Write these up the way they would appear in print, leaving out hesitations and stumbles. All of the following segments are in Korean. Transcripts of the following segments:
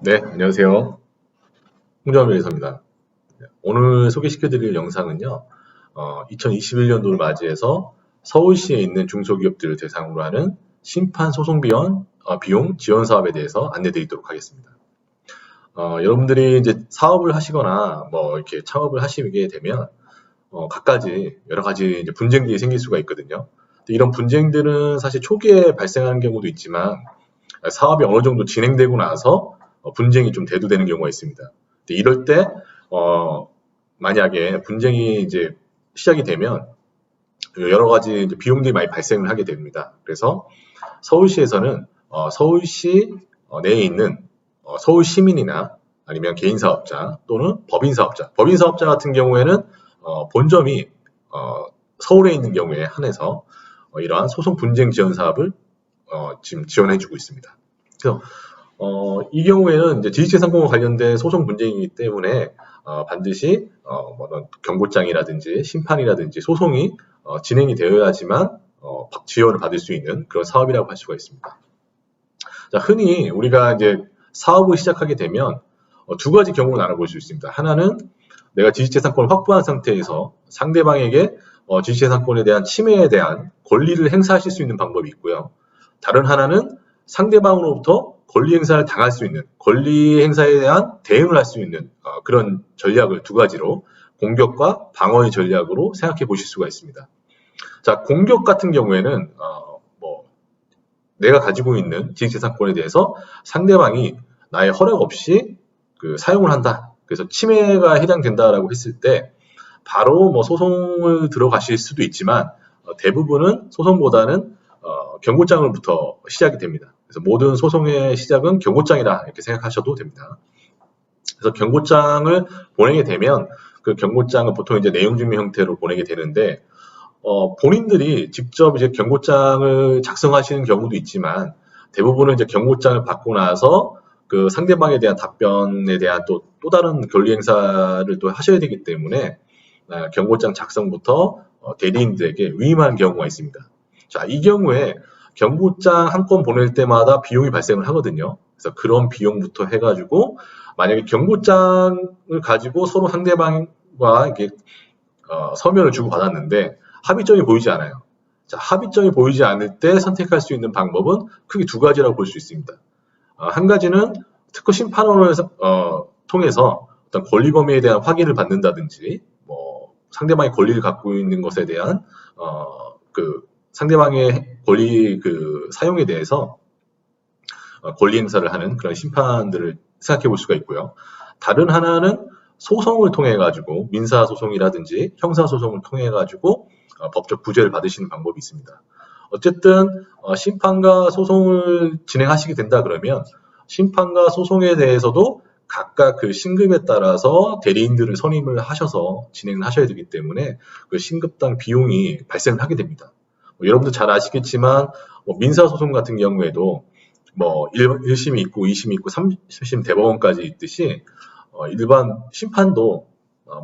네, 안녕하세요. 홍정민에서입니다. 오늘 소개시켜드릴 영상은요, 2021년도를 맞이해서 서울시에 있는 중소기업들을 대상으로 하는 심판소송비용 비용 지원 사업에 대해서 안내드리도록 하겠습니다. 여러분들이 이제 사업을 하시거나 뭐 이렇게 창업을 하시게 되면 갖가지 여러 가지 이제 분쟁들이 생길 수가 있거든요. 이런 분쟁들은 사실 초기에 발생하는 경우도 있지만 사업이 어느 정도 진행되고 나서 분쟁이 좀 대두되는 경우가 있습니다. 이럴 때 만약에 분쟁이 이제 시작이 되면 여러 가지 이제 비용들이 많이 발생을 하게 됩니다. 그래서 서울시에서는 서울시 내에 있는 서울 시민이나 아니면 개인 사업자 또는 법인 사업자 같은 경우에는 본점이 서울에 있는 경우에 한해서 이러한 소송 분쟁 지원 사업을 지금 지원해주고 있습니다. 그래서 이 경우에는 이제 지식재산권과 관련된 소송 분쟁이기 때문에 반드시 뭐 경고장이라든지 심판이라든지 소송이 진행이 되어야지만 지원을 받을 수 있는 그런 사업이라고 할 수가 있습니다. 자, 흔히 우리가 이제 사업을 시작하게 되면 두 가지 경우를 나눠볼 수 있습니다. 하나는 내가 지식재산권을 확보한 상태에서 상대방에게 지식재산권에 대한 침해에 대한 권리를 행사하실 수 있는 방법이 있고요. 다른 하나는 상대방으로부터 권리 행사를 당할 수 있는, 권리 행사에 대한 대응을 할 수 있는 그런 전략을 두 가지로 공격과 방어의 전략으로 생각해 보실 수가 있습니다. 자, 공격 같은 경우에는 뭐 내가 가지고 있는 지식재산권에 대해서 상대방이 나의 허락 없이 사용을 한다. 그래서 침해가 해당된다라고 했을 때 바로 뭐 소송을 들어가실 수도 있지만 대부분은 소송보다는 경고장으로부터 시작이 됩니다. 그래서 모든 소송의 시작은 경고장이다 이렇게 생각하셔도 됩니다. 그래서 경고장을 보내게 되면 그 경고장을 보통 이제 내용증명 형태로 보내게 되는데 본인들이 직접 이제 경고장을 작성하시는 경우도 있지만 대부분은 이제 경고장을 받고 나서 그 상대방에 대한 답변에 대한 또 다른 권리 행사를 또 하셔야 되기 때문에 경고장 작성부터 대리인들에게 위임하는 경우가 있습니다. 자, 이 경우에 경고장 한 건 보낼 때마다 비용이 발생을 하거든요. 그래서 그런 비용부터 해가지고 만약에 경고장을 가지고 서로 상대방과 이렇게 서면을 주고 받았는데 합의점이 보이지 않아요. 자, 합의점이 보이지 않을 때 선택할 수 있는 방법은 크게 두 가지라고 볼 수 있습니다. 한 가지는 특허 심판원을 통해서 어떤 권리 범위에 대한 확인을 받는다든지, 뭐 상대방의 권리를 갖고 있는 것에 대한 상대방의 권리 사용에 대해서 권리 행사를 하는 그런 심판들을 생각해 볼 수가 있고요. 다른 하나는 소송을 통해 가지고 민사 소송이라든지 형사 소송을 통해 가지고 법적 구제를 받으시는 방법이 있습니다. 어쨌든 심판과 소송을 진행하시게 된다 그러면 심판과 소송에 대해서도 각각 그 신급에 따라서 대리인들을 선임을 하셔서 진행을 하셔야 되기 때문에 그 신급당 비용이 발생을 하게 됩니다. 여러분도 잘 아시겠지만 민사소송 같은 경우에도 뭐 1심이 있고 2심이 있고 3심 대법원까지 있듯이 일반 심판도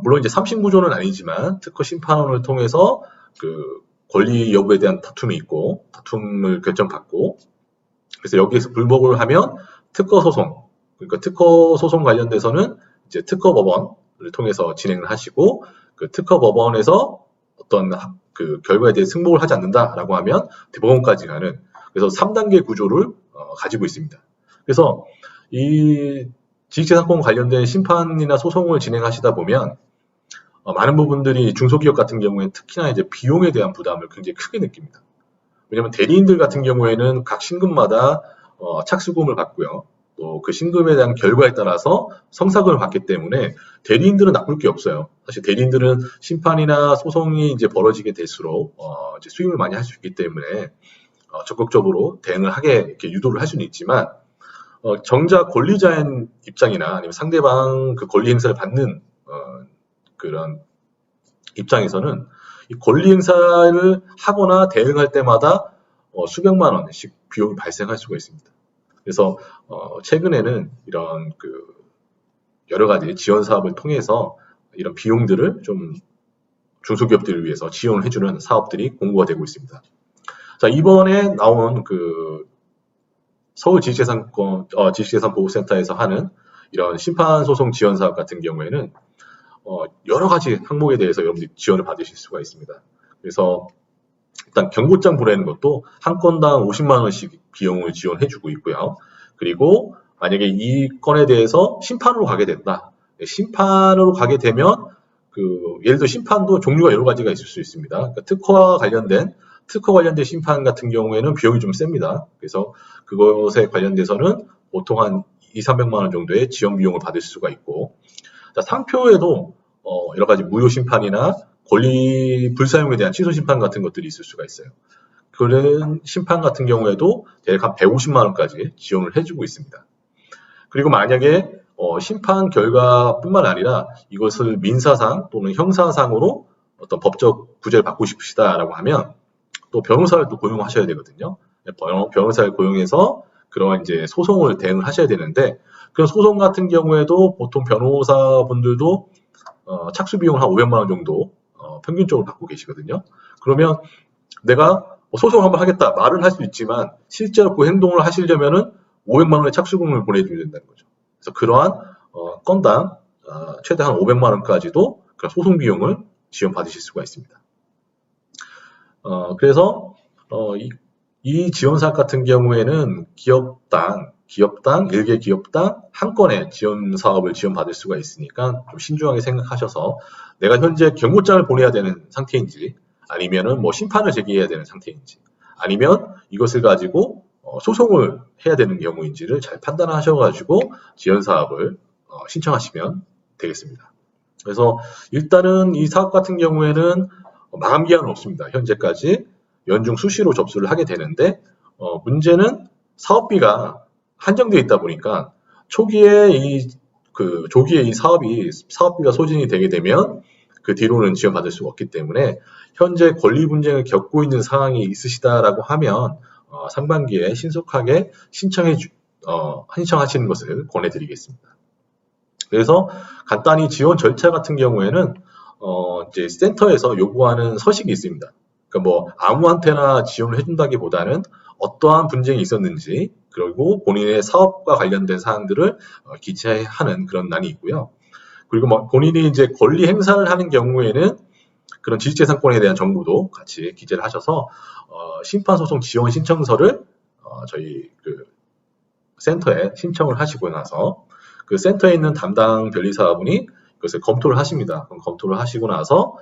물론 이제 3심 구조는 아니지만 특허 심판원을 통해서 그 권리 여부에 대한 다툼이 있고 다툼을 결정받고 그래서 여기에서 불복을 하면 특허 소송 그러니까 특허 소송 관련돼서는 이제 특허 법원을 통해서 진행을 하시고 그 특허 법원에서 어떤 그 결과에 대해 승복을 하지 않는다라고 하면 대법원까지 가는 그래서 3단계 구조를 가지고 있습니다. 그래서 이 지식재산권 관련된 심판이나 소송을 진행하시다 보면 많은 부분들이 중소기업 같은 경우에 특히나 이제 비용에 대한 부담을 굉장히 크게 느낍니다. 왜냐하면 대리인들 같은 경우에는 각 신급마다 착수금을 받고요. 또 그 신급에 대한 결과에 따라서 성사금을 받기 때문에 대리인들은 나쁠 게 없어요. 사실 대리인들은 심판이나 소송이 이제 벌어지게 될수록 이제 수임을 많이 할 수 있기 때문에 적극적으로 대응을 하게 이렇게 유도를 할 수는 있지만 정작 권리자의 입장이나 아니면 상대방 그 권리 행사를 받는 그런 입장에서는 이 권리 행사를 하거나 대응할 때마다 수백만 원씩 비용이 발생할 수가 있습니다. 그래서 최근에는 이런 여러 가지 지원 사업을 통해서 이런 비용들을 좀 중소기업들을 위해서 지원을 해주는 사업들이 공고가 되고 있습니다. 자, 이번에 나온 지식재산보호센터에서 하는 이런 심판소송 지원 사업 같은 경우에는 여러 가지 항목에 대해서 여러분들이 지원을 받으실 수가 있습니다. 그래서 일단 경고장 보내는 것도 한 건당 50만 원씩 비용을 지원해주고 있고요. 그리고 만약에 이 건에 대해서 심판으로 가게 된다. 심판으로 가게 되면 예를 들어 심판도 종류가 여러 가지가 있을 수 있습니다. 그러니까 특허 관련된 심판 같은 경우에는 비용이 좀 셉니다. 그래서 그것에 관련돼서는 보통 한 200~300만 원 정도의 지원 비용을 받을 수가 있고, 상표에도 여러 가지 무효 심판이나 권리 불사용에 대한 취소 심판 같은 것들이 있을 수가 있어요. 그런 심판 같은 경우에도 대략 한 150만 원까지 지원을 해주고 있습니다. 그리고 만약에 심판 결과뿐만 아니라 이것을 민사상 또는 형사상으로 어떤 법적 구제를 받고 싶으시다라고 하면 또 변호사를 또 고용하셔야 되거든요. 변호사를 고용해서 그런 이제 소송을 대응을 하셔야 되는데, 그런 소송 같은 경우에도 보통 변호사분들도 착수 비용을 한 500만 원 정도 평균적으로 받고 계시거든요. 그러면 내가 소송을 한번 하겠다 말은 할 수 있지만 실제로 그 행동을 하시려면은 500만 원의 착수금을 보내줘야 된다는 거죠. 그래서 그러한 건당 최대 한 500만 원까지도 그런 소송 비용을 지원받으실 수가 있습니다. 그래서 이 지원 사업 같은 경우에는 기업당 1개 기업당 한 건의 지원 사업을 지원받을 수가 있으니까 좀 신중하게 생각하셔서 내가 현재 경고장을 보내야 되는 상태인지, 아니면은 뭐 심판을 제기해야 되는 상태인지, 아니면 이것을 가지고 소송을 해야 되는 경우인지를 잘 판단하셔가지고 지원 사업을 신청하시면 되겠습니다. 그래서 일단은 이 사업 같은 경우에는 마감 기한은 없습니다. 현재까지 연중 수시로 접수를 하게 되는데, 문제는 사업비가 한정되어 있다 보니까 초기에 이 사업비가 소진이 되게 되면 그 뒤로는 지원받을 수가 없기 때문에 현재 권리 분쟁을 겪고 있는 상황이 있으시다라고 하면 상반기에 신속하게 신청하시는 것을 권해드리겠습니다. 그래서 간단히 지원 절차 같은 경우에는 이제 센터에서 요구하는 서식이 있습니다. 그러니까 뭐 아무한테나 지원을 해준다기보다는 어떠한 분쟁이 있었는지, 그리고 본인의 사업과 관련된 사항들을 기재하는 그런 난이 있고요. 그리고 뭐 본인이 이제 권리 행사를 하는 경우에는 그런 지식재산권에 대한 정보도 같이 기재를 하셔서 심판소송 지원 신청서를 저희 그 센터에 신청을 하시고 나서 그 센터에 있는 담당 변리사분이 그것을 검토를 하십니다. 그럼 검토를 하시고 나서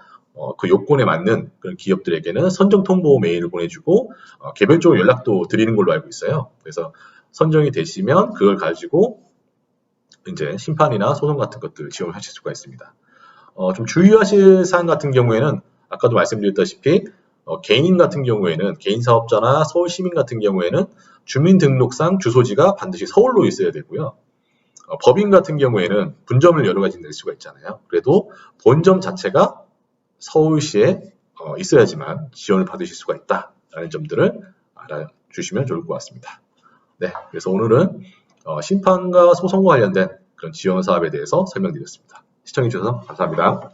그 요건에 맞는 그런 기업들에게는 선정 통보 메일을 보내주고 개별적으로 연락도 드리는 걸로 알고 있어요. 그래서 선정이 되시면 그걸 가지고 이제 심판이나 소송 같은 것들을 지원하실 수가 있습니다. 좀 주의하실 사항 같은 경우에는 아까도 말씀드렸다시피 개인 같은 경우에는, 개인 사업자나 서울 시민 같은 경우에는 주민등록상 주소지가 반드시 서울로 있어야 되고요. 법인 같은 경우에는 분점을 여러 가지 낼 수가 있잖아요. 그래도 본점 자체가 서울시에 있어야지만 지원을 받으실 수가 있다라는 점들을 알아주시면 좋을 것 같습니다. 네, 그래서 오늘은 심판과 소송과 관련된 그런 지원 사업에 대해서 설명드렸습니다. 시청해주셔서 감사합니다.